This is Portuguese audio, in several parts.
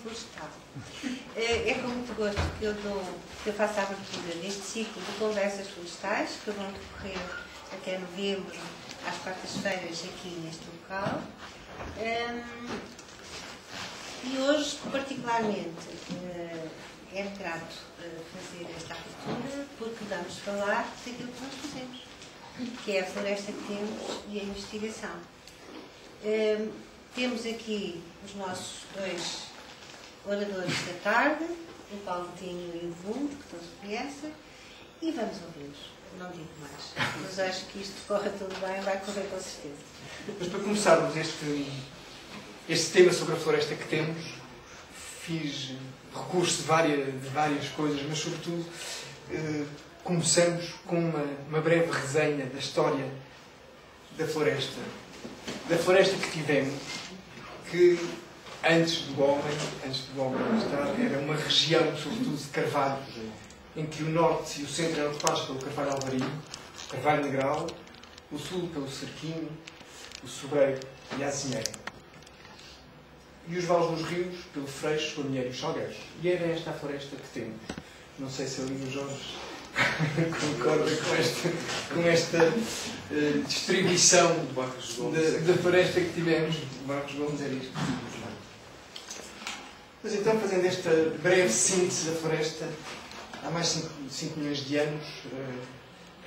florestal. É com muito gosto que eu faço a abertura deste ciclo de conversas florestais, que vão decorrer até novembro, às quartas-feiras, aqui neste local. E hoje, particularmente, é grato fazer esta abertura, porque vamos falar daquilo que nós fazemos, que é a floresta que temos e a investigação. Temos aqui os nossos dois oradores da tarde, o Paulo Tinho e o Vundo, que todos conhecem, e vamos ouvi-los. Não digo mais, mas acho que isto corre tudo bem, vai correr com certeza. Mas para começarmos este tema sobre a floresta que temos, fiz recurso de várias coisas, mas sobretudo começamos com uma breve resenha da história da floresta que tivemos, que antes do homem estar, era uma região, sobretudo de carvalhos, em que o norte e o centro eram ocupados pelo carvalho alvarinho, o carvalho negral, o sul pelo cerquinho, o sobreiro e a azinheira. E os vales dos rios pelo freixo, o aminheiro e os salgueiros. E era esta a floresta que temos. Não sei se ali o Jorge concorda com esta distribuição da floresta que tivemos. Marcos Gomes era isto. Mas então, fazendo esta breve síntese da floresta, há mais de 5 milhões de anos,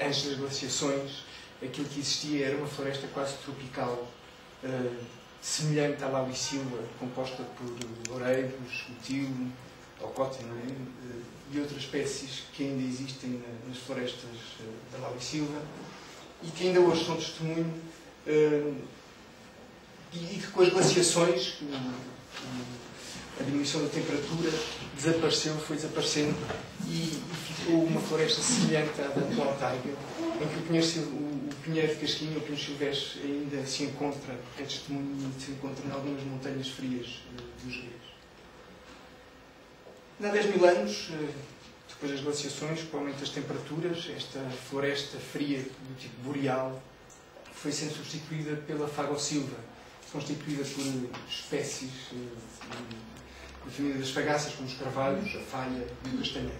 antes das glaciações, aquilo que existia era uma floresta quase tropical, semelhante à lauicilva, composta por oureiros, o tilo, ocóteno e outras espécies que ainda existem nas florestas da lauicilva e que ainda hoje são testemunho, e que com as glaciações, a diminuição da temperatura foi desaparecendo e ficou uma floresta semelhante à da atual taiga, em que o pinheiro de casquinho, o pinho silvestre, ainda se encontra, porque é testemunho de se encontra em algumas montanhas frias dos rios. Há 10 mil anos, depois das glaciações, com o aumento das temperaturas, esta floresta fria do tipo boreal foi sendo substituída pela fagocilva, constituída por espécies da família das fagaças, como os carvalhos, a falha e o castanheiro.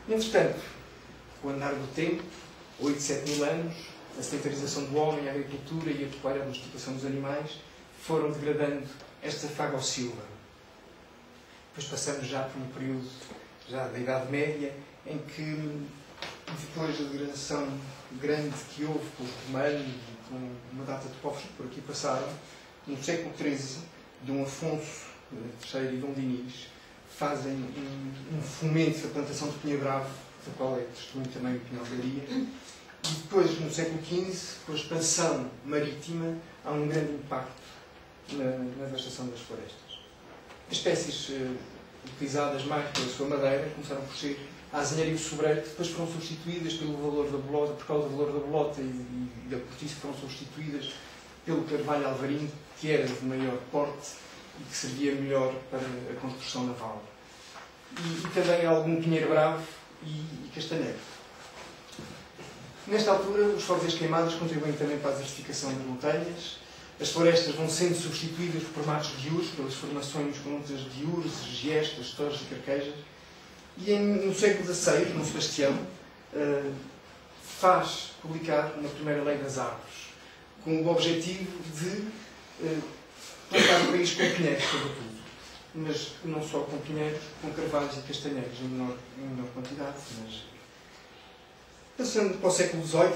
Entretanto, com o andar do tempo, 8, 7 mil anos, a sedentarização do homem, a agricultura e a pecuária, a domesticação dos animais, foram degradando esta fagocilva. Depois passamos já por um período já da Idade Média, em que, depois da degradação grande que houve com os romanos e com uma data de povos que por aqui passaram, no século XIII, Dom Afonso III e Dom Dinis fazem um fomento da plantação de pinha-bravo, da qual é testemunho também o Pinhal da Aria. E depois, no século XV, com a expansão marítima, há um grande impacto na devastação das florestas. As espécies utilizadas mais pela sua madeira começaram por ser a azinheira e o sobreiro, que depois foram substituídas pelo valor da bolota, por causa do valor da bolota e da cortiça, foram substituídas pelo carvalho alvarinho, que era de maior porte e que servia melhor para a construção naval. E também algum pinheiro bravo e castanheiro. Nesta altura, os fogos das queimadas contribuem também para a desertificação das montanhas. As florestas vão sendo substituídas por matos diurnos, pelas formações com muitas diurnes, giestas, torres e carquejas. E no século XVI, Dom Sebastião faz publicar uma primeira lei das árvores, com o objetivo de plantar o país com pinheiros, sobretudo. Mas não só com pinheiros, com carvalhos e castanheiros em menor quantidade. Mas passando para o século XVIII,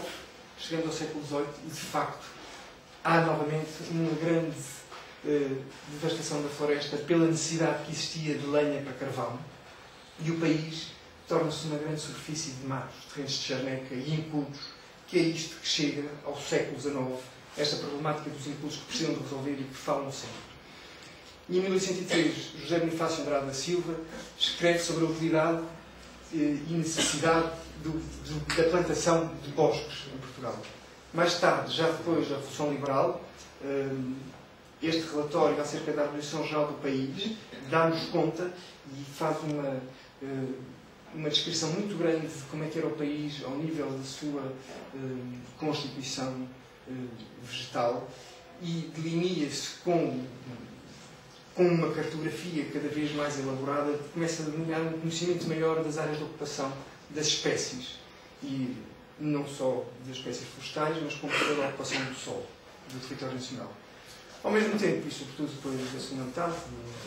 chegando ao século XVIII, e de facto há novamente uma grande devastação da floresta pela necessidade que existia de lenha para carvão, e o país torna-se uma grande superfície de matos, terrenos de charneca e incultos, que é isto que chega ao século XIX, esta problemática dos incultos que precisam de resolver e que falam sempre. E em 1803, José Bonifácio Andrade da Silva escreve sobre a utilidade e necessidade da plantação de bosques em Portugal. Mais tarde, já depois da Revolução Liberal, este relatório acerca da Abolição Geral do país dá-nos conta e faz uma descrição muito grande de como é que era o país ao nível da sua constituição vegetal, e delinea-se com com uma cartografia cada vez mais elaborada, começa a ganhar um conhecimento maior das áreas de ocupação das espécies. E não só das espécies florestais, mas como toda a ocupação do solo, do território nacional. Ao mesmo tempo, e sobretudo depois da segunda metade,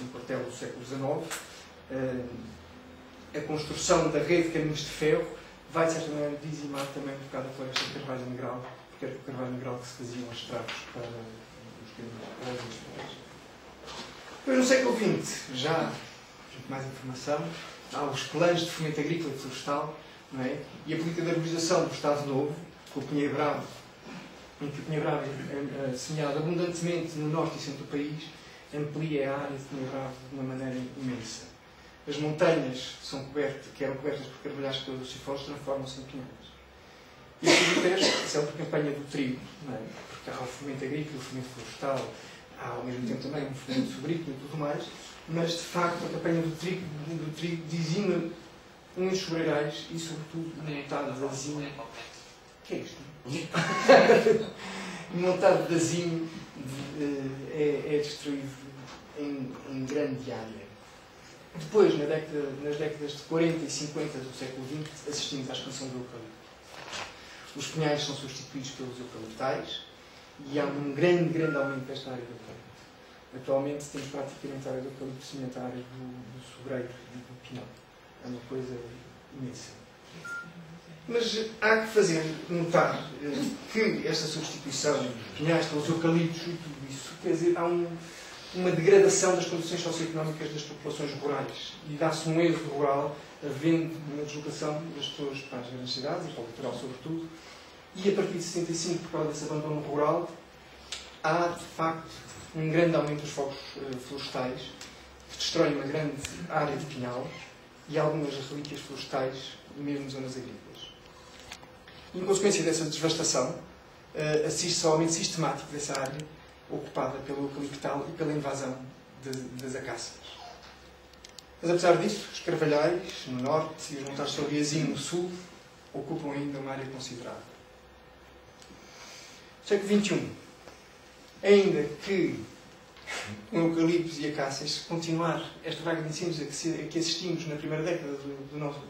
no quartel do século XIX, a construção da rede de caminhos de ferro vai, de certa maneira, dizimar também um bocado a floresta de Carvalho Negral, porque era o Carvalho Negral que se faziam os estragos para os caminhos. Depois, no século XX, já mais informação, há os planos de fomento agrícola e florestal, não é? E a política de arborização do Estado Novo, com o Pinheiro Bravo, em que o Pinheiro Bravo é semeado abundantemente no norte e centro do país, amplia a área de Pinheiro Bravo de uma maneira imensa. As montanhas que eram cobertas por carvalhais caducifólios transformam-se em pinheiros. E a proteste é a campanha do trigo, não é? Porque há o fomento agrícola, o fomento florestal, há ao mesmo tempo também um fomento sobrícola e tudo mais, mas de facto a campanha do trigo dizima uns sobreirais e sobretudo montado de azinho. O que é isto? Montado de azinho é destruído em grande área. Depois, nas décadas de 40 e 50 do século XX, assistimos à expansão do eucalipto. Os pinhais são substituídos pelos eucaliptais e há um grande aumento desta área do eucalipto. Atualmente temos praticamente a área do eucalipto semelhante à área do sobreiro e do pinhal. É uma coisa imensa. Mas há que fazer notar que esta substituição de pinhais pelos eucaliptos e tudo isso, quer dizer, há uma degradação das condições socioeconómicas das populações rurais e dá-se um êxodo rural, havendo uma deslocação das pessoas para as grandes cidades e para o litoral sobretudo, e a partir de 75, por causa desse abandono rural, há de facto um grande aumento dos fogos florestais que destroem uma grande área de pinhal e algumas relíquias florestais, mesmo em zonas agrícolas. Em consequência dessa devastação, assiste-se ao aumento sistemático dessa área ocupada pelo eucaliptal e pela invasão das acácias. Mas apesar disso, os carvalhais no norte e os montados de Sobriazinho no sul ocupam ainda uma área considerável. Século XXI. Ainda que com eucaliptos e acácias continuar esta vaga de ensinos a que assistimos na primeira década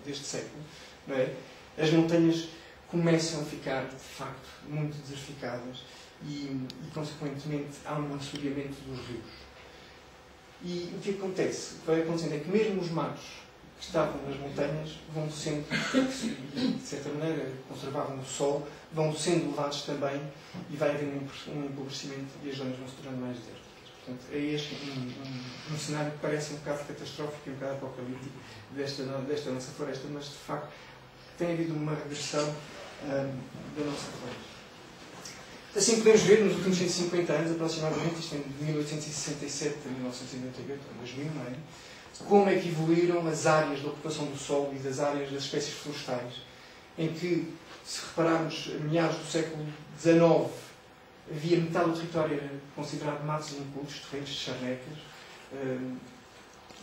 deste século, não é? As montanhas começam a ficar, de facto, muito desertificadas e consequentemente, há um assoreamento dos rios. E o que acontece? O que vai acontecendo é que mesmo os matos que estavam nas montanhas vão sendo, e de certa maneira conservavam o sol, vão sendo levados também e vai haver um empobrecimento e as zonas vão se tornando mais desérticas. Portanto, é este um cenário que parece um bocado catastrófico e um bocado apocalíptico desta nossa floresta, mas de facto tem havido uma regressão da nossa floresta. Assim podemos ver, nos últimos 150 anos, aproximadamente, isto de 1867 a 1998, a 2000, não é? Como é que evoluíram as áreas de ocupação do solo e das áreas das espécies florestais, em que, se repararmos, a meados do século XIX, havia metade do território era considerado matos incultos, terrenos de charnecas,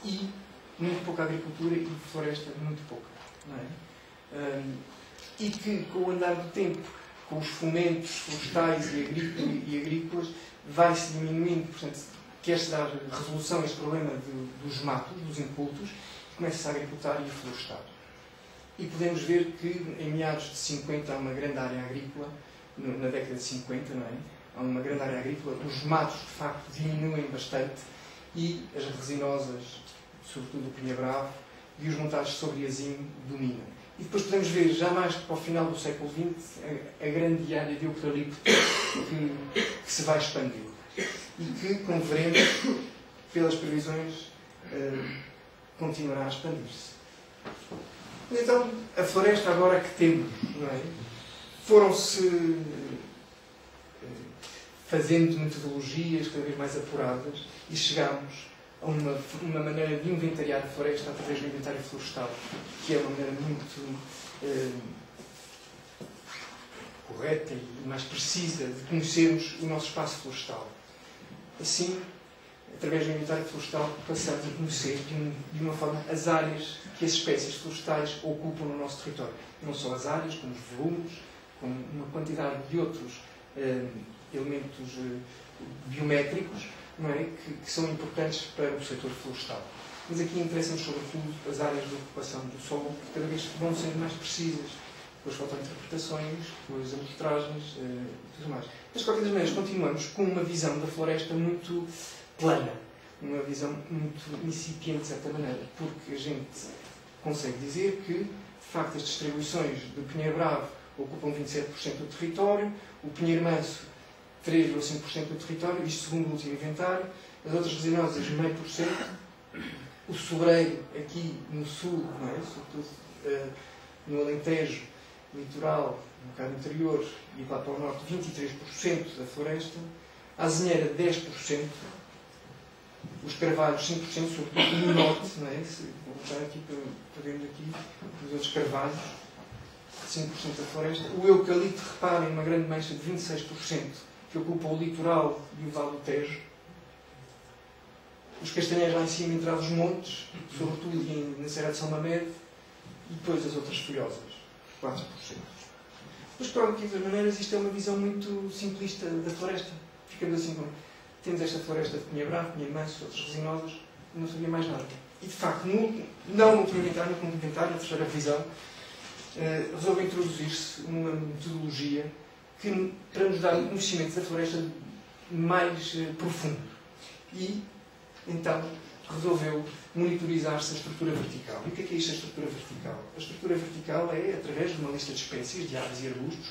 e muito pouca agricultura e floresta muito pouca, não é? E que, com o andar do tempo, com os fomentos florestais e agrícolas, vai-se diminuindo, portanto, quer-se dar resolução a este problema dos matos, dos incultos, começa-se a agricultar e a florestar. E podemos ver que, em meados de 50, há uma grande área agrícola, na década de 50, não é? Há uma grande área agrícola, os matos, de facto, diminuem bastante e as resinosas, sobretudo o pinha-bravo, e os montados de Sobriazinho dominam. E depois podemos ver, já mais para o final do século XX, a grande área de eucalipto que se vai expandir. E que, como veremos, pelas previsões, continuará a expandir-se. Então, a floresta agora que temos, não é? Foram-se fazendo metodologias cada vez mais apuradas e chegámos a uma maneira de inventariar a floresta através do inventário florestal, que é uma maneira muito correta e mais precisa de conhecermos o nosso espaço florestal. Assim, através do inventário florestal, passamos a conhecer de uma forma as áreas que as espécies florestais ocupam no nosso território. Não só as áreas, como os volumes, como uma quantidade de outros elementos biométricos, não é? Que são importantes para o setor florestal. Mas aqui interessam-nos sobretudo as áreas de ocupação do solo, que cada vez vão sendo mais precisas, com as fotointerpretações, com as amostragens e tudo mais. Mas, de qualquer das maneiras, continuamos com uma visão da floresta muito plana, uma visão muito incipiente, de certa maneira, porque a gente consegue dizer que, de facto, as distribuições do Pinheiro Bravo ocupam 27% do território, o Pinheiro Manso 3,5% do território, isto segundo o último inventário, as outras resinosas 0,5%, o sobreiro aqui no sul, não é? Sobretudo no Alentejo, litoral, um bocado interior e lá para o norte, 23% da floresta, a azinheira 10%, os carvalhos 5%, sobretudo no norte, não é? Se vou voltar aqui para vermos aqui os outros carvalhos, 5% da floresta, o eucalipto, reparem, uma grande mancha de 26%, que ocupa o litoral e o Vale do Tejo, os castanheiros lá em cima, entre os montes, sobretudo na Serra de São Mamede, e depois as outras folhosas, 4%. Mas, pronto, de qualquer maneira, isto é uma visão muito simplista da floresta. Ficamos assim, temos esta floresta de Pinheiro Bravo, Pinheiro Manso, outras resinosas, não sabia mais nada. E, de facto, não no último inventário, na terceira revisão, resolve introduzir-se uma metodologia que, para nos dar um conhecimento da floresta mais profundo. E, então, resolveu monitorizar-se a estrutura vertical. E o que é isto, a estrutura vertical? A estrutura vertical é, através de uma lista de espécies, de árvores e arbustos,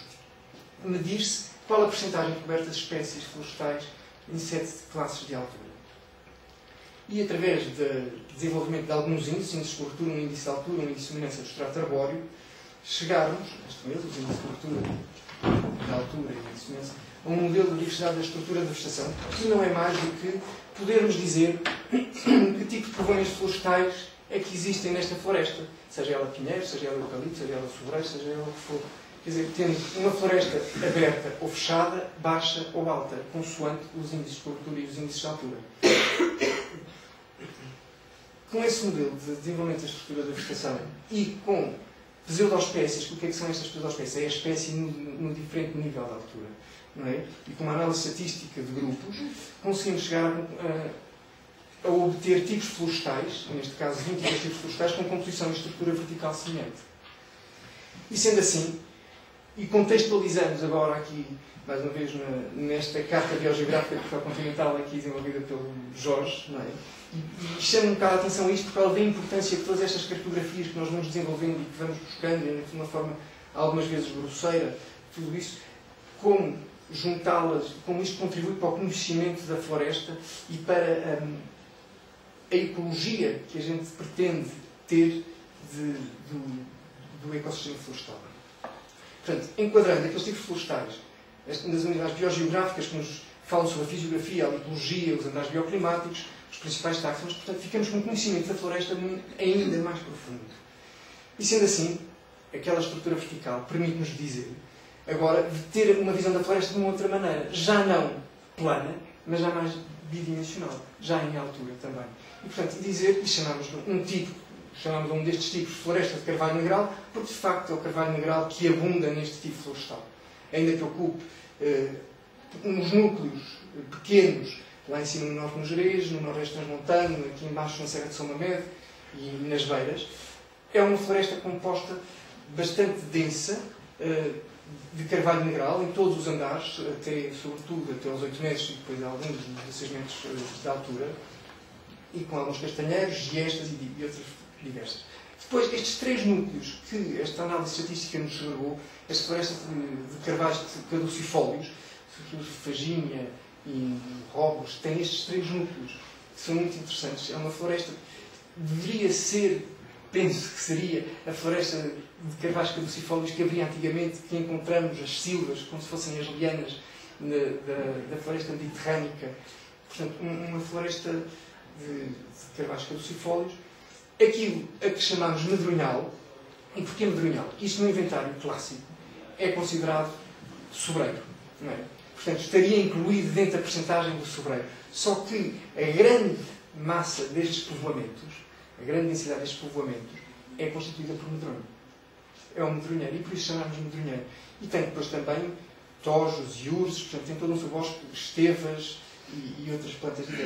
medir-se qual a percentagem coberta de espécies florestais em 7 classes de altura. E, através do desenvolvimento de alguns índices de cobertura, um índice de altura, um índice de dominância do estrato arbóreo, chegarmos, os índices de cobertura, de altura e de dominância, a um modelo de diversidade da estrutura da vegetação, que não é mais do que podermos dizer que tipo de povoações florestais é que existem nesta floresta, seja ela pinheiro, seja ela eucalipto, seja ela sobreiro, seja ela o que for. Quer dizer, tendo uma floresta aberta ou fechada, baixa ou alta, consoante os índices de cobertura e os índices de altura. Com esse modelo de desenvolvimento da estrutura da vegetação e com pseudoespécies, o que é que são estas pseudoespécies? É a espécie no diferente nível de altura. Não é? E com uma análise estatística de grupos, conseguimos chegar a obter tipos florestais, neste caso 22 tipos florestais, com composição e estrutura vertical semelhante. E sendo assim, e contextualizamos agora aqui, mais uma vez, nesta carta biogeográfica de Portugal continental, aqui desenvolvida pelo Jorge, não é? E chama um bocado a atenção a isto por causa da importância de todas estas cartografias que nós vamos desenvolvendo e que vamos buscando de uma forma, algumas vezes, grosseira, tudo isso, como juntá-las, como isto contribui para o conhecimento da floresta e para a ecologia que a gente pretende ter do ecossistema florestal. Portanto, enquadrando aqueles tipos florestais nas unidades biogeográficas que nos falam sobre a fisiografia, a litologia, os andares bioclimáticos, os principais táxons, portanto, ficamos com um conhecimento da floresta ainda mais profundo. E sendo assim, aquela estrutura vertical permite-nos dizer, agora, de ter uma visão da floresta de uma outra maneira, já não plana, mas já mais bidimensional, já em altura também. E, portanto, dizer, e chamamos um destes tipos de floresta de carvalho negral, porque, de facto, é o carvalho negral que abunda neste tipo florestal. Ainda que ocupe uns núcleos pequenos, lá em cima no norte no Gerês, no noroeste transmontano, aqui embaixo na Serra de São Mamede e nas Beiras, é uma floresta composta bastante densa, de carvalho negral, em todos os andares, sobretudo até aos 8 metros e depois alguns de 16 metros de altura, e com alguns castanheiros, giestas e outras diversas. Depois, estes 3 núcleos que esta análise estatística nos chegou, esta floresta de carvalhos caducifólios, Fagínia e Robos, tem estes 3 núcleos, que são muito interessantes. É uma floresta que deveria ser, penso que seria, a floresta de carvalhos caducifólios que havia antigamente, que encontramos as silvas, como se fossem as lianas da floresta mediterrânica. Portanto, uma floresta de carvalhos caducifólios. Aquilo a que chamamos medronhal. E porquê medronhal? Isto no inventário clássico é considerado sobreiro. Não é? Portanto, estaria incluído dentro da percentagem do sobreiro. Só que a grande massa destes povoamentos, a grande densidade destes povoamentos, é constituída por medronho. É um medronheiro, e por isso chamamos medronheiro. E tem depois também tojos e urzes, portanto, tem todo um subosco, estevas, e outras plantas diversas.